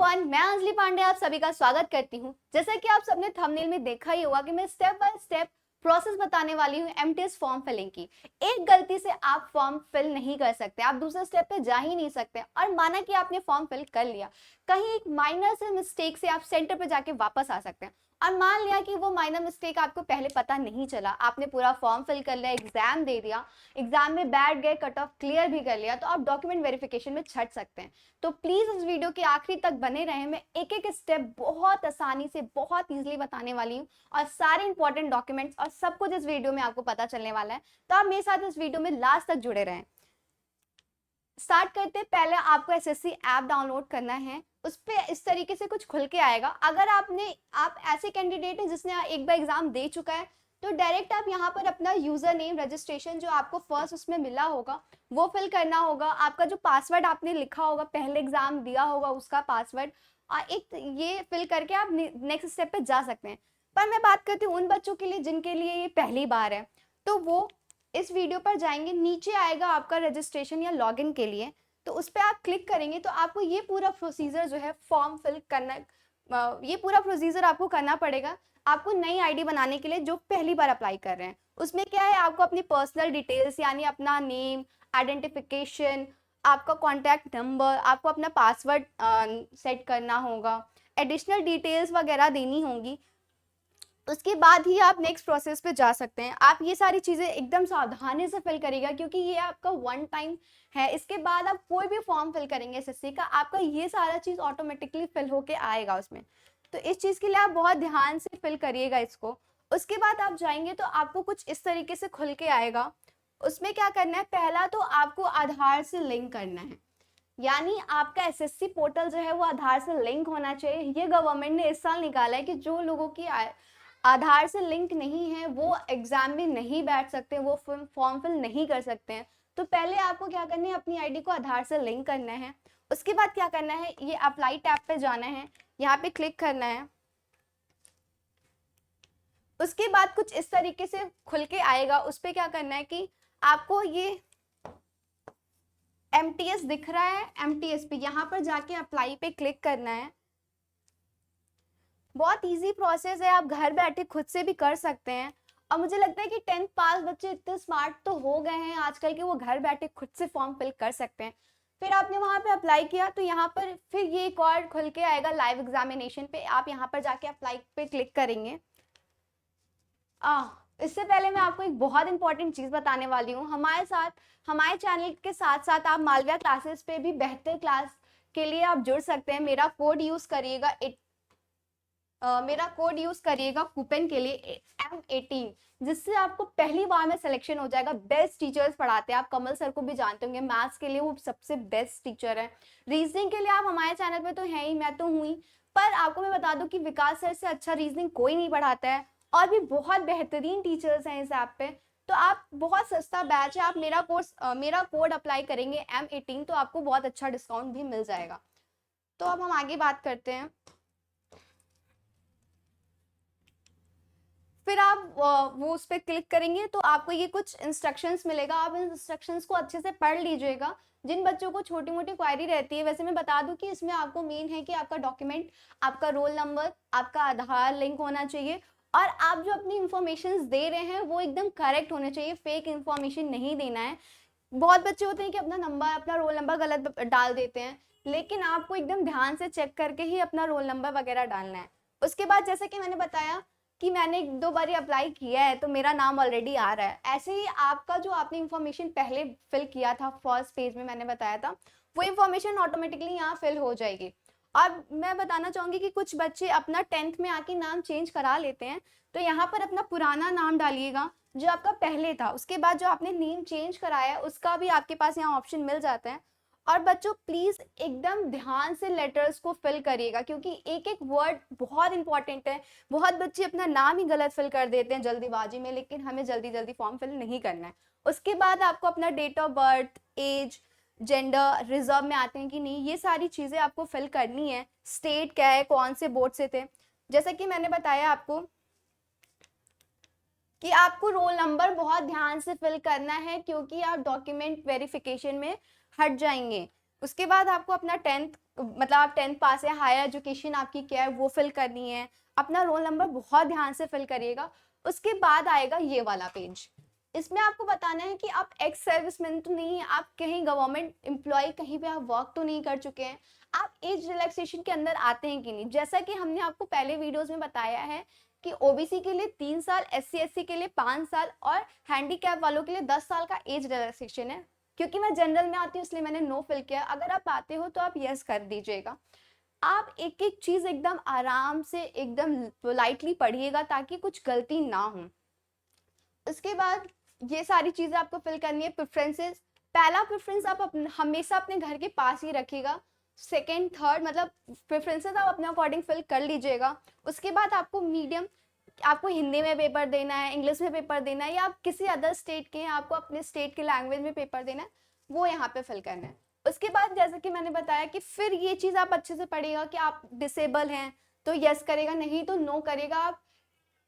Everyone, मैं अंजलि पांडे आप सभी का स्वागत करती हूँ। जैसा कि आप सबने थंबनेल में देखा ही होगा कि मैं स्टेप बाय स्टेप प्रोसेस बताने वाली हूँ एमटीएस फॉर्म फिलिंग की। एक गलती से आप फॉर्म फिल नहीं कर सकते, आप दूसरे स्टेप पे जा ही नहीं सकते। और माना कि आपने फॉर्म फिल कर लिया, कहीं एक माइनर से मिस्टेक से आप सेंटर पे जाके वापस आ सकते हैं। और मान लिया कि वो माइनर मिस्टेक आपको पहले पता नहीं चला, आपने पूरा फॉर्म फिल कर लिया, एग्जाम दे दिया, एग्जाम में बैठ गए, कट ऑफ क्लियर भी कर लिया, तो आप डॉक्यूमेंट वेरिफिकेशन में छट सकते हैं। तो प्लीज इस वीडियो के आखिरी तक बने रहें। मैं एक एक स्टेप बहुत आसानी से, बहुत इजीली बताने वाली हूँ और सारे इंपॉर्टेंट डॉक्यूमेंट्स और सब कुछ इस वीडियो में आपको पता चलने वाला है। तो आप मेरे साथ इस वीडियो में लास्ट तक जुड़े रहें। स्टार्ट करते पहले आपको एसएससी ऐप डाउनलोड करना है। उस पर इस तरीके से कुछ खुल के आएगा। अगर आप ऐसे कैंडिडेट हैं जिसने एक बार एग्जाम दे चुका है, तो डायरेक्ट आप यहाँ पर अपना यूजर नेम रजिस्ट्रेशन जो आपको फर्स्ट उसमें मिला होगा वो फिल करना होगा। आपका जो पासवर्ड आपने लिखा होगा, पहले एग्जाम दिया होगा उसका पासवर्ड, और एक ये फिल करके आप नेक्स्ट स्टेप पे जा सकते हैं। पर मैं बात करती हूँ उन बच्चों के लिए जिनके लिए ये पहली बार है, तो वो इस वीडियो पर जाएंगे, नीचे आएगा आपका रजिस्ट्रेशन या लॉगिन के लिए, तो उस पर आप क्लिक करेंगे तो आपको ये पूरा प्रोसीजर जो है फॉर्म फिल करना, ये पूरा प्रोसीजर आपको करना पड़ेगा। आपको नई आईडी बनाने के लिए जो पहली बार अप्लाई कर रहे हैं, उसमें क्या है, आपको अपनी पर्सनल डिटेल्स यानी अपना नेम, आइडेंटिफिकेशन, आपका कॉन्टैक्ट नंबर, आपको अपना पासवर्ड सेट करना होगा, एडिशनल डिटेल्स वगैरह देनी होंगी। उसके बाद ही आप नेक्स्ट प्रोसेस पे जा सकते हैं। आप ये सारी चीज़ें एकदम सावधानी से फिल करिएगा, क्योंकि ये आपका वन टाइम है। इसके बाद आप कोई भी फॉर्म फिल करेंगे एसएससी का, आपका ये सारा चीज़ ऑटोमेटिकली फिल होके आएगा उसमें। तो इस चीज़ के लिए आप बहुत ध्यान से फिल करिएगा इसको। उसके बाद आप जाएंगे तो आपको कुछ इस तरीके से खुल के आएगा। उसमें क्या करना है, पहला तो आपको आधार से लिंक करना है, यानी आपका एसएससी पोर्टल जो है वो आधार से लिंक होना चाहिए। ये गवर्नमेंट ने इस साल निकाला है कि जो लोगों की आधार से लिंक नहीं है वो एग्जाम में नहीं बैठ सकते, वो फॉर्म फिल नहीं कर सकते हैं। तो पहले आपको क्या करना है, अपनी आईडी को आधार से लिंक करना है। उसके बाद क्या करना है, ये अप्लाई टैब पे जाना है, यहाँ पे क्लिक करना है। उसके बाद कुछ इस तरीके से खुल के आएगा। उस पर क्या करना है कि आपको ये एमटीएस दिख रहा है, एमटीएस पे यहाँ पर जाके अप्लाई पे क्लिक करना है। बहुत इजी प्रोसेस है, आप घर बैठे खुद से भी कर सकते हैं। और मुझे लगता है कि 10th पास बच्चे इतने स्मार्ट तो हो गए हैं आजकल के, वो घर बैठे खुद से फॉर्म फिल कर सकते हैं। फिर आपने वहां पे अप्लाई किया तो यहाँ पर फिर ये एक और खुल के आएगा लाइव एग्जामिनेशन पे, आप यहाँ पर जाके अप्लाई पे क्लिक करेंगे। इससे पहले मैं आपको एक बहुत इंपॉर्टेंट चीज बताने वाली हूँ। हमारे चैनल के साथ साथ आप मालविया क्लासेस पे भी बेहतर क्लास के लिए आप जुड़ सकते हैं। मेरा कोड यूज करिएगा, मेरा कोड यूज करिएगा कूपन के लिए M18, जिससे आपको पहली बार में सिलेक्शन हो जाएगा। बेस्ट टीचर्स पढ़ाते हैं, आप कमल सर को भी जानते होंगे, मैथ्स के लिए वो सबसे बेस्ट टीचर है। रीजनिंग के लिए आप हमारे चैनल पे तो है ही, मैं तो हूँ ही, पर आपको मैं बता दूं कि विकास सर से अच्छा रीजनिंग कोई नहीं पढ़ाता है, और भी बहुत बेहतरीन टीचर्स हैं इस ऐप पे। तो आप, बहुत सस्ता बैच है, आप मेरा कोड अप्लाई करेंगे M18 तो आपको बहुत अच्छा डिस्काउंट भी मिल जाएगा। तो अब हम आगे बात करते हैं। फिर आप वो उस पर क्लिक करेंगे तो आपको ये कुछ इंस्ट्रक्शंस मिलेगा, आप इन इंस्ट्रक्शंस को अच्छे से पढ़ लीजिएगा। जिन बच्चों को छोटी मोटी क्वायरी रहती है, वैसे मैं बता दूं कि इसमें आपको मेन है कि आपका डॉक्यूमेंट, आपका रोल नंबर, आपका आधार लिंक होना चाहिए, और आप जो अपनी इंफॉर्मेशन दे रहे हैं वो एकदम करेक्ट होने चाहिए, फेक इंफॉर्मेशन नहीं देना है। बहुत बच्चे होते हैं कि अपना नंबर, अपना रोल नंबर गलत डाल देते हैं, लेकिन आपको एकदम ध्यान से चेक करके ही अपना रोल नंबर वगैरह डालना है। उसके बाद जैसे कि मैंने बताया कि मैंने 1-2 बार अप्लाई किया है तो मेरा नाम ऑलरेडी आ रहा है, ऐसे ही आपका जो आपने इंफॉर्मेशन पहले फिल किया था फर्स्ट पेज में मैंने बताया था, वो इंफॉर्मेशन ऑटोमेटिकली यहाँ फिल हो जाएगी। और मैं बताना चाहूंगी कि कुछ बच्चे अपना 10th में आके नाम चेंज करा लेते हैं, तो यहाँ पर अपना पुराना नाम डालिएगा जो आपका पहले था। उसके बाद जो आपने नेम चेंज कराया उसका भी आपके पास यहाँ ऑप्शन मिल जाता है। और बच्चों प्लीज एकदम ध्यान से लेटर्स को फिल करिएगा, क्योंकि एक एक वर्ड बहुत इंपॉर्टेंट है। बहुत बच्चे अपना नाम ही गलत फिल कर देते हैं जल्दीबाजी में, लेकिन हमें जल्दी जल्दी फॉर्म फिल नहीं करना है। उसके बाद आपको अपना date of birth, age, gender reserve में आते हैं कि नहीं, ये सारी चीजें आपको फिल करनी है। स्टेट क्या है, कौन से बोर्ड से थे, जैसा कि मैंने बताया आपको कि आपको रोल नंबर बहुत ध्यान से फिल करना है, क्योंकि आप डॉक्यूमेंट वेरिफिकेशन में हट जाएंगे। उसके बाद आपको अपना 10th मतलब आप 10th पास है, हायर एजुकेशन आपकी क्या है वो फिल करनी है, अपना रोल नंबर बहुत ध्यान से फिल करिएगा। उसके बाद आएगा ये वाला पेज, इसमें आपको बताना है कि आप एक्स सर्विसमैन तो नहीं है, आप कहीं गवर्नमेंट एम्प्लॉय कहीं पे आप वर्क तो नहीं कर चुके हैं, आप एज रिलैक्सेशन के अंदर आते हैं कि नहीं। जैसा कि हमने आपको पहले वीडियोस में बताया है कि ओबीसी के लिए 3 साल, एससी एससी के लिए 5 साल और हैंडीकैप वालों के लिए 10 साल का एज रिलैक्सेशन है। क्योंकि मैं जनरल में आती हूँ इसलिए मैंने नो फिल किया, अगर आप आते हो तो आप यस कर दीजिएगा। आप एक एक चीज एकदम आराम से एकदम पोलाइटली पढ़िएगा ताकि कुछ गलती ना हो। उसके बाद ये सारी चीजें आपको फिल करनी है। प्रेफरेंसेस, पहला प्रेफरेंस आप हमेशा अपने घर के पास ही रखिएगा। सेकेंड थर्ड मतलब प्रेफरेंसेस आप अपने अकॉर्डिंग फिल कर लीजिएगा। उसके बाद आपको मीडियम, आपको हिंदी में पेपर देना है, इंग्लिश में पेपर देना है, या आप किसी अदर स्टेट के हैं आपको अपने स्टेट के लैंग्वेज में पेपर देना है, वो यहाँ पे फिल करना है। उसके बाद जैसे कि मैंने बताया कि फिर ये चीज़ आप अच्छे से पढ़िएगा कि आप डिसेबल हैं तो यस करेगा, नहीं तो नो करेगा। आप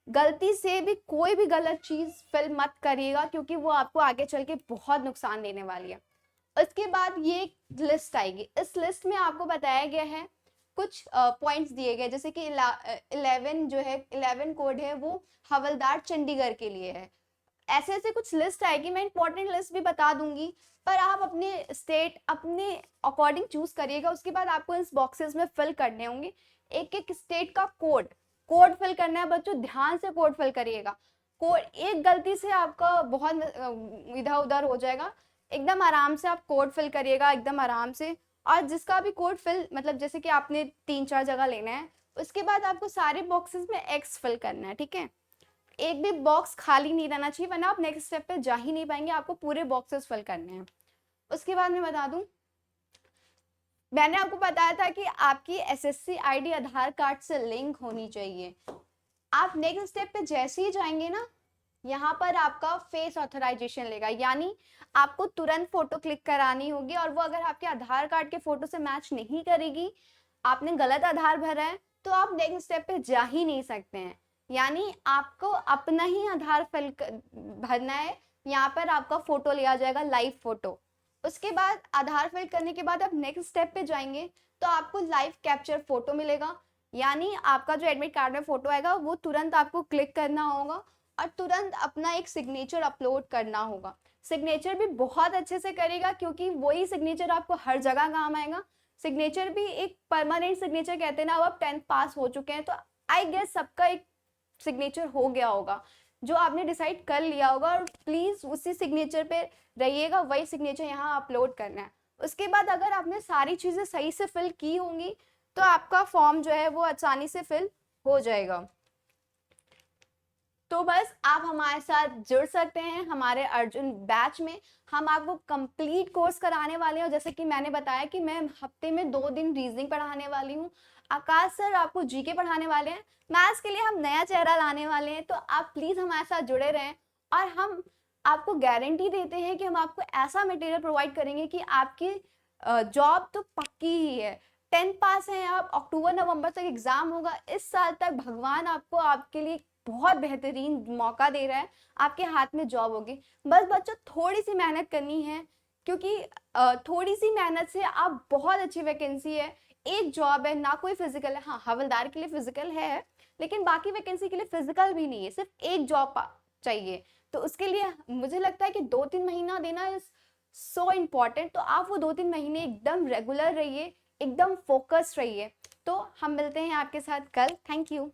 गलती से भी कोई भी गलत चीज़ फिल मत करिएगा क्योंकि वो आपको आगे चल के बहुत नुकसान देने वाली है। उसके बाद ये एक लिस्ट आएगी, इस लिस्ट में आपको बताया गया है कुछ पॉइंट्स दिए गए, जैसे कि 11 जो है 11 कोड है वो हवलदार चंडीगढ़ के लिए है। ऐसे ऐसे कुछ लिस्ट आएगी, मैं इंपॉर्टेंट लिस्ट भी बता दूंगी, पर आप अपने स्टेट अपने अकॉर्डिंग चूज करिएगा। उसके बाद आपको इस बॉक्सेस में फिल करने होंगे एक एक स्टेट का कोड, कोड फिल करना है बच्चों, ध्यान से कोड फिल करिएगा। कोड एक गलती से आपका बहुत इधर उधर हो जाएगा, एकदम आराम से आप कोड फिल करिएगा, एकदम आराम से। और जिसका भी कोड फिल मतलब जैसे कि आपने 3-4 जगह लेना है, उसके बाद आपको सारे बॉक्सेस में एक्स फिल करना है, ठीक है। एक भी बॉक्स खाली नहीं रहना चाहिए वरना आप नेक्स्ट स्टेप पे जा ही नहीं पाएंगे, आपको पूरे बॉक्सेस फिल करने हैं। उसके बाद मैं बता दूं, मैंने आपको बताया था कि आपकी एसएससी आईडी आधार कार्ड से लिंक होनी चाहिए। आप नेक्स्ट स्टेप पे जैसे ही जाएंगे ना, यहाँ पर आपका फेस ऑथराइजेशन लेगा, यानी आपको तुरंत फोटो क्लिक करानी होगी, और वो अगर आपके आधार कार्ड के फोटो से मैच नहीं करेगी, आपने गलत आधार भरा है, तो आप नेक्स्ट स्टेप पे जा ही नहीं सकते हैं। यानी आपको अपना ही आधार फिल भरना है, यहाँ पर आपका फोटो लिया जाएगा, लाइव फोटो। उसके बाद आधार फिल करने के बाद आप नेक्स्ट स्टेप पे जाएंगे तो आपको लाइव कैप्चर फोटो मिलेगा, यानी आपका जो एडमिट कार्ड में फोटो आएगा वो तुरंत आपको क्लिक करना होगा और तुरंत अपना एक सिग्नेचर अपलोड करना होगा। सिग्नेचर भी बहुत अच्छे से करेगा क्योंकि वही सिग्नेचर आपको हर जगह काम आएगा। सिग्नेचर भी एक परमानेंट सिग्नेचर कहते हैं ना, अब आप 10th पास हो चुके हैं तो आई गेस सबका एक सिग्नेचर हो गया होगा जो आपने डिसाइड कर लिया होगा, और प्लीज उसी सिग्नेचर पे रहिएगा, वही सिग्नेचर यहाँ अपलोड करना है। उसके बाद अगर आपने सारी चीजें सही से फिल की होंगी तो आपका फॉर्म जो है वो आसानी से फिल हो जाएगा। तो बस आप हमारे साथ जुड़ सकते हैं हमारे अर्जुन बैच में, हम आपको कंप्लीट कोर्स कराने वाले हैं। जैसे कि मैंने बताया कि मैं हफ्ते में 2 दिन रीजनिंग पढ़ाने वाली हूँ, आकाश सर आपको जीके पढ़ाने वाले हैं, मैथ्स के लिए हम नया चेहरा लाने वाले हैं, तो आप प्लीज हमारे साथ जुड़े रहें। और हम आपको गारंटी देते हैं कि हम आपको ऐसा मटेरियल प्रोवाइड करेंगे कि आपकी जॉब तो पक्की ही है। 10th पास हैं आप, अक्टूबर नवंबर तक एग्जाम होगा, इस साल तक भगवान आपको आपके लिए बहुत बेहतरीन मौका दे रहा है, आपके हाथ में जॉब होगी। बस बच्चों थोड़ी सी मेहनत करनी है, क्योंकि थोड़ी सी मेहनत से आप बहुत अच्छी वैकेंसी है, एक जॉब है ना, कोई फिजिकल है, हाँ हवलदार के लिए फिजिकल है, लेकिन बाकी वैकेंसी के लिए फिजिकल भी नहीं है, सिर्फ एक जॉब चाहिए। तो उसके लिए मुझे लगता है कि 2-3 महीना देना इज सो इम्पॉर्टेंट, तो आप वो 2-3 महीने एकदम रेगुलर रहिए, एकदम फोकस रहिए। तो हम मिलते हैं आपके साथ कल। Thank you.